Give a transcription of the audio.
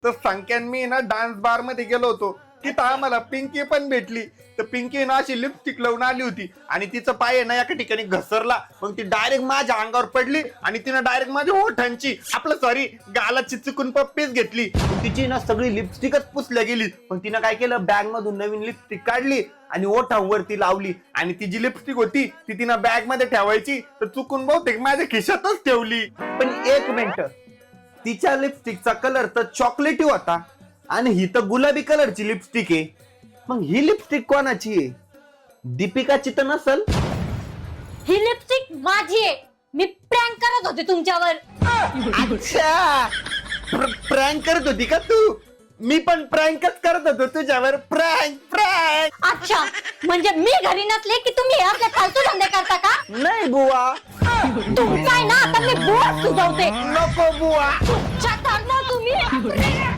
तर संख्यान मी ना dance bar मध्ये गेलो होतो, तिथं आम्हाला पिंकी पण भेटली. तर पिंकी ना अशी लिपस्टिक लावून आली होती आणि तिचं पाय ना एका ठिकाणी घसरला. मग ती डायरेक्ट माझ्या अंगावर पडली आणि तिनं डायरेक्ट माझ्या ओठांची सॉरी गालाची चुकून पप्पीच घेतली. तिची ना सगळी लिपस्टिकच पुसल्या गेली. पण तिनं काय केलं, बॅग मधून नवीन लिपस्टिक काढली आणि ओठांवरती लावली. आणि ती जी लिपस्टिक होती ती तिनं बॅग मध्ये ठेवायची, तर चुकून बहुतेक माझ्या खिशातच ठेवली. पण एक मिनिट, तिच्या लिपस्टिकचा कलर तर चॉकलेटी होता आणि ही तर गुलाबी कलरची लिपस्टिक आहे. मग ही लिपस्टिक कोणाची आहे? दीपिकाची तर नसल? ही लिपस्टिक माझी आहे. मी प्रँक करत होते तुमच्यावर. अच्छा, प्रँक करत होती का तू? मी पण प्रँकच करत होतो तुझ्यावर. प्रँक. अच्छा, म्हणजे मी घरी नसले की तुम्ही हे आपले फालतू धंदे करता का? नाही बुवा. तुमचा आहे ना आता मी बुवा सुचवते. नको बुवा. तुमच्या तुम्ही